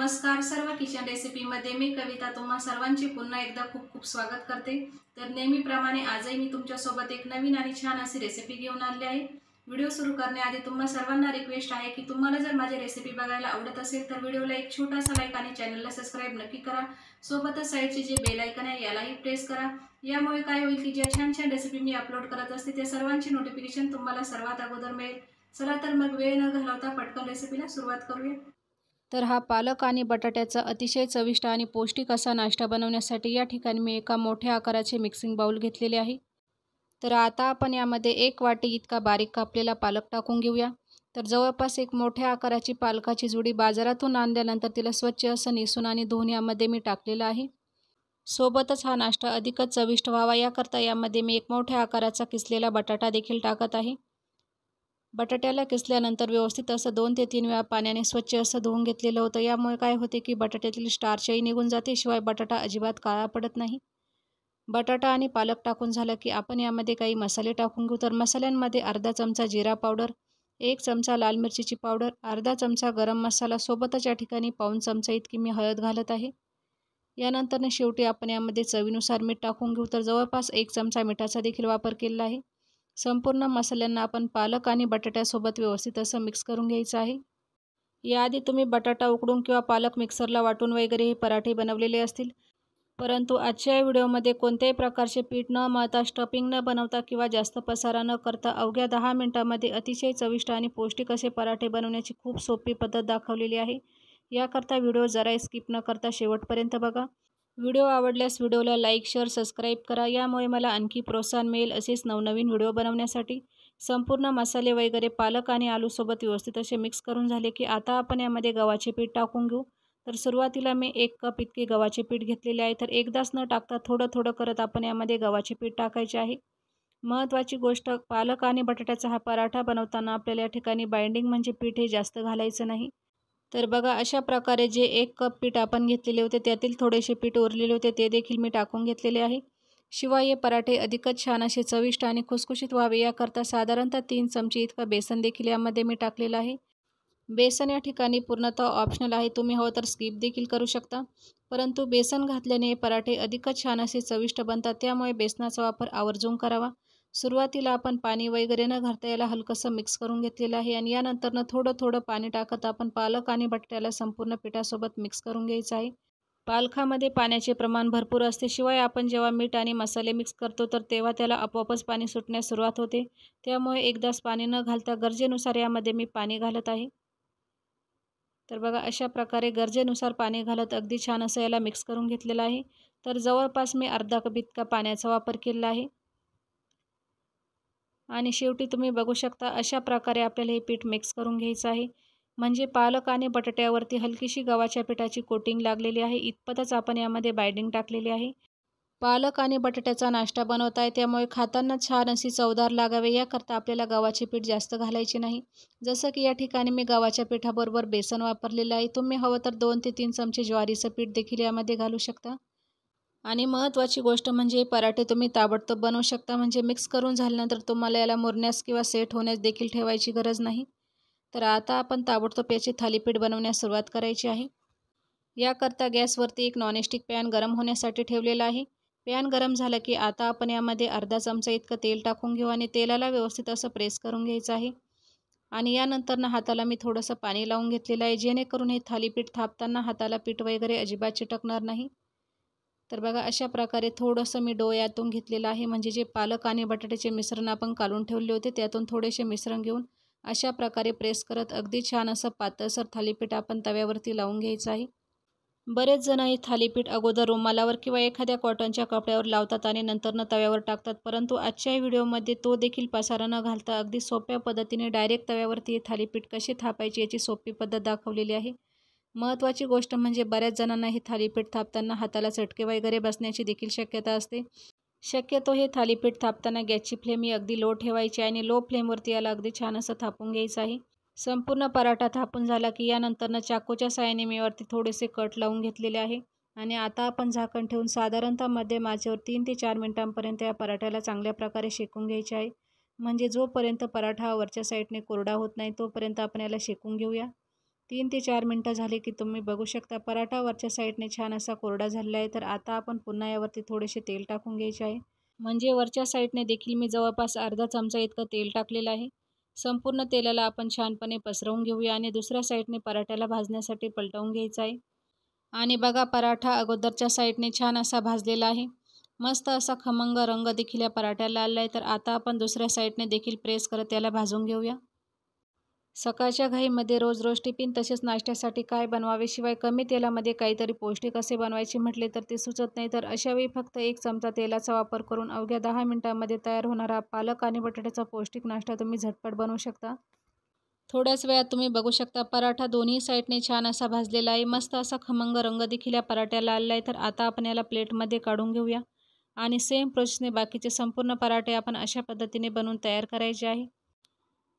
नमस्कार सर्व किचन रेसिपीमध्ये मी कविता तुम्हा सर्वांचे पुन्हा एकदा खूप खूप स्वागत करते। तर नेहमीप्रमाणे आजही मी तुमच्यासोबत एक नवीन आणि छान अशी रेसिपी घेऊन आली आहे। व्हिडिओ सुरू करण्याआधी तुम्हा सर्वांना रिक्वेस्ट आहे की तुम्हाला जर माझी रेसिपी बघायला आवडत असेल तर व्हिडिओला एक छोटासा लाईक आणि चॅनलला सबस्क्राइब नक्की करा। सोबतच साईडचे जे बेल आयकॉन आहे यालाही प्रेस करा। यामुळे काय होईल की ज्या छान छान रेसिपी मी अपलोड करत असते त्या सर्वांची नोटिफिकेशन तुम्हाला सर्वात अगोदर मिळेल। चला तर मग वेळ न घालवता पटकन रेसिपीला सुरुवात करूया। तर हा पालक आणि बटाट्याचा अतिशय चविष्ट आणि पौष्टिक असा नाश्ता बनवण्यासाठी या ठिकाणी मी एका मोठ्या आकाराचे मिक्सिंग बाउल घेतलेले आहे। तर आता आपण यामध्ये 1 वाटी इतका बारीक कापलेला पालक टाकून घेऊया। तर जवळपास एक मोठ्या आकाराची पालकाची जुडी बाजारातून आणल्यानंतर तिला स्वच्छ असं निसून आणि धुवून यामध्ये मी टाकलेलं आहे। सोबतच हा नाश्ता अधिकच चविष्ट व्हावा याकरता यामध्ये मी एक मोठ्या आकाराचा किसलेला बटाटा देखील टाकत आहे। बटाट्याला किसल्यानंतर व्यवस्थित असं 2 ते 3 वेळा पाण्याने स्वच्छ असं धुवून घेतलेलं होतं। यामुळे काय होते की बटाट्यातील स्टार्चही निघून जाते, शिवाय बटाटा अजिबात काळा पडत नाही। बटाटा आणि पालक टाकून झालं की आपण यामध्ये काही मसाले टाकून घेऊ। तर मसाल्यांमध्ये अर्धा चमचा जिरा पावडर, 1 चमचा लाल मिरचीची पावडर, अर्धा चमचा गरम मसाला, सोबतच या ठिकाणी पाऊण चमचा इतकी मी हळद घालत आहे। यानंतर शेवटी आपण यामध्ये चवीनुसार मीठ टाकून घेऊ। तर जवळपास 1 चमचा मिठाचा देखील वापर केलेला आहे। संपूर्ण मसाल्यांना आपण पालक आणि बटाट्यासोबत व्यवस्थित असं मिक्स करून घ्यायचं आहे। याआधी तुम्ही बटाटा उकडून किंवा पालक मिक्सरला वाटून वगैरे हे पराठे बनवलेले असतील, परंतु आजच्या व्हिडिओमध्ये कोणत्याही प्रकारचे पीठ न मळता, स्टफिंग न बनवता किंवा जास्त पसारा न करता अवघ्या 10 मिनिटांमध्ये अतिशय चविष्ट आणि पौष्टिक असे पराठे बनवण्याची खूप सोपी पद्धत दाखवलेली आहे। याकरता व्हिडिओ जराही स्किप न करता शेवटपर्यंत बघा। व्हिडिओ आवडल्यास व्हिडिओला लाईक, शेअर, सबस्क्राईब करा। यामुळे मला आणखी प्रोत्साहन मिळेल असेच नवनवीन व्हिडिओ बनवण्यासाठी। संपूर्ण मसाले वगैरे पालक आणि आलूसोबत व्यवस्थित असे मिक्स करून झाले की आता आपण यामध्ये गव्हाचे पीठ टाकून घेऊ। तर सुरुवातीला मी 1 कप इतके गव्हाचे पीठ घेतलेले आहे। तर एकदाच न टाकता थोडं थोडं करत आपण यामध्ये गव्हाचे पीठ टाकायचे आहे। महत्त्वाची गोष्ट, पालक आणि बटाट्याचा हा पराठा बनवताना आपल्याला या ठिकाणी बाइंडिंग म्हणजे पीठ हे जास्त घालायचं नाही। तर बघा, अशा प्रकारे जे 1 कप पीठ आपण घेतलेले होते त्यातील थोडेसे पीठ उरलेले होते ते देखील मी टाकून घेतलेले आहे। शिवाय हे पराठे अधिकच छान असे चविष्ट आणि खुसखुशीत व्हावे याकरता साधारणतः 3 चमचे इतका बेसन देखील यामध्ये मी टाकलेलं आहे। बेसन या ठिकाणी पूर्णतः ऑप्शनल आहे, तुम्ही हवं तर स्किप देखील करू शकता, परंतु बेसन घातल्याने हे पराठे अधिकच छान असे चविष्ट बनतात, त्यामुळे बेसनाचा वापर आवर्जून करावा। सुरुवातीला आपण पाणी वगैरे न घालता याला हलकंसं मिक्स करून घेतलेलं आहे आणि यानंतरनं थोडं थोडं पाणी टाकत आपण पालक आणि बटाट्याला संपूर्ण पिठासोबत मिक्स करून घ्यायचं आहे। पालकामध्ये पाण्याचे प्रमाण भरपूर असते, शिवाय आपण जेव्हा मीठ आणि मसाले मिक्स करतो तर तेव्हा त्याला आपोआपच पाणी सुटण्यास सुरुवात होते, त्यामुळे एकदाच पाणी न घालता गरजेनुसार यामध्ये मी पाणी घालत आहे। तर बघा, अशा प्रकारे गरजेनुसार पाणी घालत अगदी छान असं याला मिक्स करून घेतलेलं आहे। तर जवळपास मी अर्धा कप इतका पाण्याचा वापर केलेला आहे आणि शेवटी तुम्ही बघू शकता अशा प्रकारे आपल्याला हे पीठ मिक्स करून घ्यायचं आहे। म्हणजे पालक आणि बटाट्यावरती हलकीशी गव्हाच्या पिठाची कोटिंग लागलेली आहे, इतपतच आपण यामध्ये बाइंडिंग टाकलेली आहे। पालक आणि बटाट्याचा नाश्ता बनवत आहे, त्यामुळे खाताना छान अशी चवदार लागावे याकरता आपल्याला गव्हाचे पीठ जास्त घालायचे नाही। जसं की या ठिकाणी मी गव्हाच्या पिठाबरोबर बेसन वापरलेलं आहे, तुम्ही हवं तर 2 ते 3 चमचे ज्वारीचं पीठ देखील यामध्ये घालू शकता। आणि महत्त्वाची गोष्ट म्हणजे पराठे तुम्ही ताबडतोब बनवू शकता, म्हणजे मिक्स करून झाल्यानंतर तुम्हाला याला मुरण्यास किंवा सेट होण्यास देखील ठेवायची गरज नाही। तर आता आपण ताबडतोब याची थालीपीठ बनवण्यास सुरुवात करायची आहे। याकरता गॅसवरती एक नॉनस्टिक पॅन गरम होण्यासाठी ठेवलेला आहे। पॅन गरम झालं की आता आपण यामध्ये अर्धा चमचा इतकं तेल टाकून घेऊ आणि तेलाला व्यवस्थित असं प्रेस करून घ्यायचं आहे। आणि यानंतर हाताला मी थोडंसं पाणी लावून घेतलेलं आहे, जेणेकरून हे थालीपीठ थापताना हाताला पीठ वगैरे अजिबात चिटकणार नाही। तर बघा, अशा प्रकारे थोडंसं मी डो यातून घेतलेलं आहे, म्हणजे जे पालक आणि बटाट्याचे मिश्रण आपण काढून ठेवले होते त्यातून थोडेसे मिश्रण घेऊन अशा प्रकारे प्रेस करत अगदी छान असं पातळसर थालीपीठ आपण तव्यावरती लावून घ्यायचं आहे। बरेच जण हे थालीपीठ अगोदर रुमालावर किंवा एखाद्या कॉटनच्या कपड्यावर लावतात आणि नंतरनं तव्यावर टाकतात, परंतु आजच्या व्हिडिओमध्ये तो देखील पसारा न घालता अगदी सोप्या पद्धतीने डायरेक्ट तव्यावरती हे थालीपीठ कसे थापायचे याची सोपी पद्धत दाखवलेली आहे। महत्त्वाची गोष्ट म्हणजे बऱ्याच जणांना हे थालीपीठ थापताना हाताला चटके वगैरे बसण्याची देखील शक्यता असते। शक्यतो हे थालीपीठ थापताना गॅसची फ्लेम ही अगदी लो ठेवायची आणि लो फ्लेमवरती याला अगदी छान असं थापून घ्यायचं आहे। संपूर्ण पराठा थापून झाला की यानंतरनं चाकूच्या साहाय्याने मी वरती थोडेसे कट लावून घेतलेले आहे आणि आता आपण झाकण ठेवून साधारणतः मध्यम आचेवर 3 ते 4 मिनिटांपर्यंत या पराठ्याला चांगल्या प्रकारे शेकून घ्यायचे आहे। म्हणजे जोपर्यंत पराठा वरच्या साईडने कोरडा होत नाही तोपर्यंत आपण याला शेकून घेऊया। 3 ते 4 मिनटं झाली की तुम्ही बघू शकता पराठा वरच्या साईडने छान असा कोरडा झालेला आहे. तर आता आपण पुन्हा यावरती थोडेसे तेल टाकून घ्यायचे आहे. म्हणजे वरच्या साईडने देखील मी जवळपास अर्धा चमचा इतकं तेल टाकलेलं आहे. संपूर्ण तेलाला आपण छानपणे पसरवून घेऊया आणि दुसऱ्या साईडने पराठ्याला भाजण्यासाठी पलटवून घ्यायचं आहे. आणि बघा पराठा अगोदरच्या साईडने छान असा भाजलेला आहे. मस्त असा खमंग रंग देखील या पराठ्याला आला आहे. तर आता आपण दुसऱ्या साईडने देखील प्रेस करत त्याला भाजून घेऊया. सकाळच्या घाईमध्ये रोज टिफिन तसेच नाश्त्यासाठी काय बनवावे, शिवाय कमी तेलामध्ये काहीतरी पौष्टिक असे बनवायचे म्हटले तर ते सुचत नाही. तर अशावेळी फक्त 1 चमचा तेलाचा वापर करून अवघ्या 10 मिनिटांमध्ये तयार होणारा पालक आणि बटाट्याचा पौष्टिक नाश्ता तुम्ही झटपट बनवू शकता. थोड्याच वेळात तुम्ही बघू शकता पराठा दोन्ही साईडने छान असा भाजलेला आहे. मस्त असा खमंग रंग देखील या पराठ्याला आलेला आहे. तर आता आपण याला प्लेटमध्ये काढून घेऊया आणि सेम प्रोसेसने बाकीचे संपूर्ण पराठे आपण अशा पद्धतीने बनवून तयार करायचे आहे.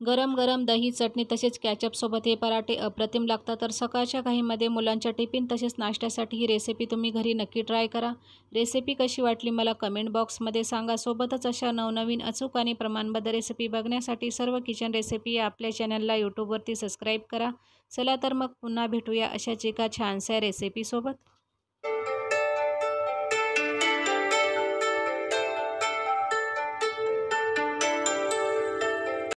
गरम गरम दही, चटणी तसेच कॅचअपसोबत हे पराठे अप्रतिम लागतात. तर सकाळच्या घाईमध्ये मुलांच्या टिफिन तसेच नाश्त्यासाठी ही रेसिपी तुम्ही घरी नक्की ट्राय करा. रेसिपी कशी वाटली मला कमेंट बॉक्समध्ये सांगा. सोबतच अशा नवनवीन अचूक आणि प्रमाणबद्ध रेसिपी बघण्यासाठी सर्व किचन रेसिपी या आपल्या चॅनलला यूट्यूबवरती सबस्क्राईब करा. चला तर मग पुन्हा भेटूया अशाच एका छानशा रेसिपीसोबत.